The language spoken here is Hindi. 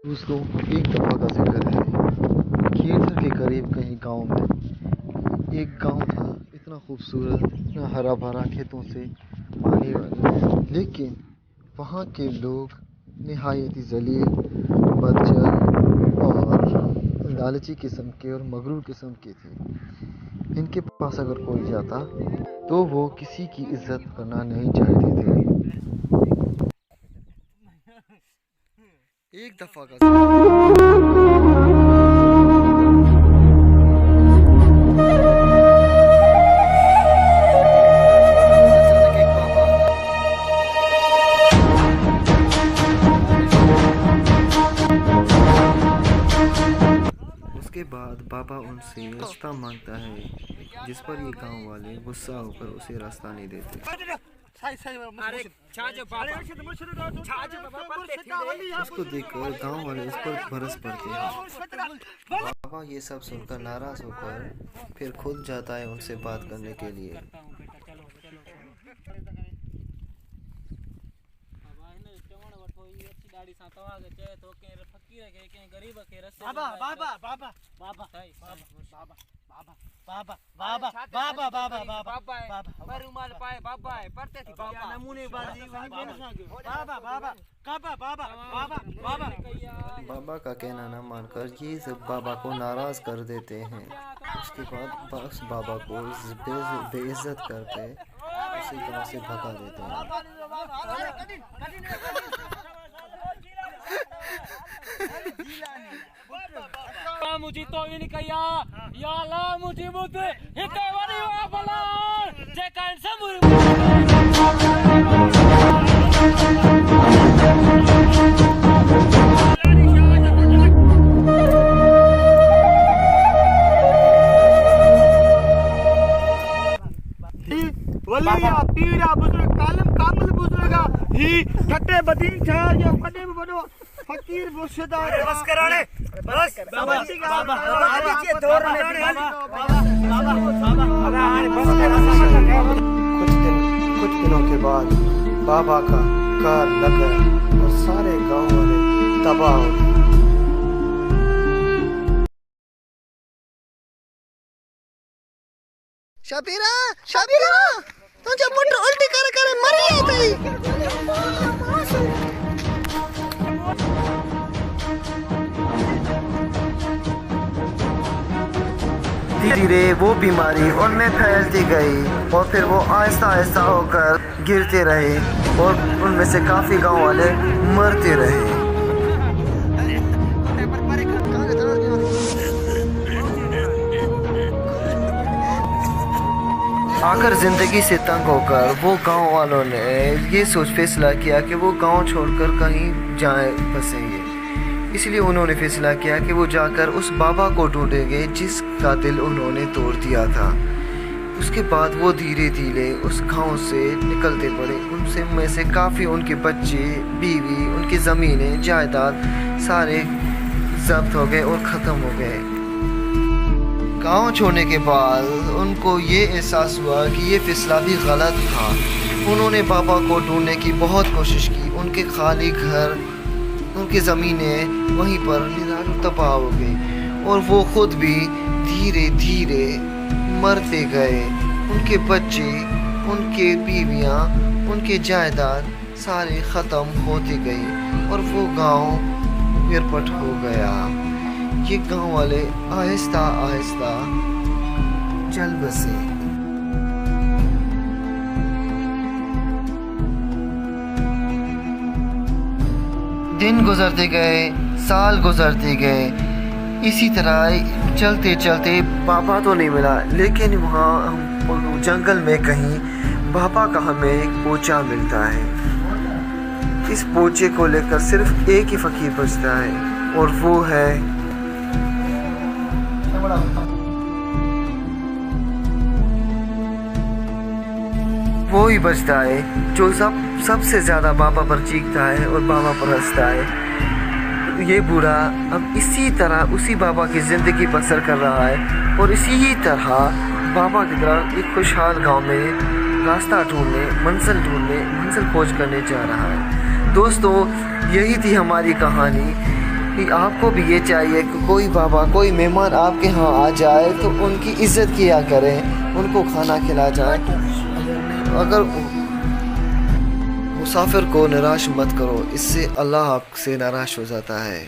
दोस्तों, एक दफ़ा का जिक्र है। खेतर के करीब कहीं गांव में एक गांव था। इतना खूबसूरत, इतना हरा भरा, खेतों से पानी वाला, लेकिन वहाँ के लोग निहायत ही जलील, बदचल और लालची किस्म के और मगरूर किस्म के थे। इनके पास अगर कोई जाता तो वो किसी की इज्जत करना नहीं चाहते थे। एक दफ़ा का अचानक एक बाबा उसके बाद बाबा उनसे रास्ता मांगता है, जिस पर ये गांव वाले गुस्सा होकर उसे रास्ता नहीं देते। उसको देखकर गांव वाले उस पर बरस पड़ते हैं। बाबा ये सब सुनकर नाराज होकर फिर खुद जाता है उनसे बात करने के लिए। बाबा का कहना न मानकर ये सब बाबा को नाराज कर देते हैं। उसके बाद उस बाबा को बेइज्जत करके उसे गांव से भगा देते हैं। मुझे तो ये नहीं कहिया या ला मुझे मुझ हिते वाली वा भला जे कान वलिया पीरा बुजुर्ग कालम कामल बुजुर्गा ही ठट्टे बदी छा ये बड़े बड़ो फकीर मुर्शिदा बस कराने बस बाबा बाबा बाबा ये दौर में बाबा बस कुछ दिनों के बाद बाबा का कार लगा और सारे गांव वाले तबाह हो गए। शबीरा शबीरा तुझे पुत्र उल्टी कर मर गई। धीरे वो बीमारी उनमें फैलती गई और फिर वो आहिस्ता आहिस्ता होकर गिरते रहे और उनमें से काफी गांव वाले मरते रहे। आखिर जिंदगी से तंग होकर वो गांव वालों ने ये फैसला किया कि वो गांव छोड़कर कहीं जाए बसेंगे। इसलिए उन्होंने फैसला किया कि वो जाकर उस बाबा को ढूंढेंगे जिसका दिल उन्होंने तोड़ दिया था। उसके बाद वो धीरे धीरे उस गांव से निकलते पड़े। उनसे में से काफ़ी उनके बच्चे, बीवी, उनकी ज़मीनें, जायदाद सारे जब्त हो गए और ख़त्म हो गए। गांव छोड़ने के बाद उनको ये एहसास हुआ कि ये फैसला भी गलत था। उन्होंने बाबा को ढूंढने की बहुत कोशिश की। उनके खाली घर, उनकी ज़मीनें वहीं पर निरालू तबाह हो गई और वो खुद भी धीरे धीरे मरते गए। उनके बच्चे, उनके बीवियां, उनके जायदाद सारे ख़त्म होते गई और वो गांव गिरपट हो गया। ये गांव वाले आहिस्ता आहिस्ता चल बसे। दिन गुजरते गए, साल गुजरते गए। इसी तरह चलते चलते बाबा तो नहीं मिला, लेकिन वहाँ जंगल में कहीं बाबा का हमें एक पोचा मिलता है। इस पोचे को लेकर सिर्फ एक ही फकीर बचता है और वो है वो ही बचता है जो सबसे ज़्यादा बाबा पर चीखता है और बाबा पर हंसता है। ये बूढ़ा अब इसी तरह उसी बाबा की ज़िंदगी बसर कर रहा है और इसी ही तरह बाबा की तरह एक खुशहाल गांव में रास्ता ढूंढने, मंजिल खोज करने जा रहा है। दोस्तों, यही थी हमारी कहानी। कि आपको भी ये चाहिए कि कोई बाबा, कोई मेहमान आपके यहाँ आ जाए तो उनकी इज़्ज़त किया करें, उनको खाना खिला जाए। अगर मुसाफिर को निराश मत करो, इससे अल्लाह आपसे नाराज़ हो जाता है।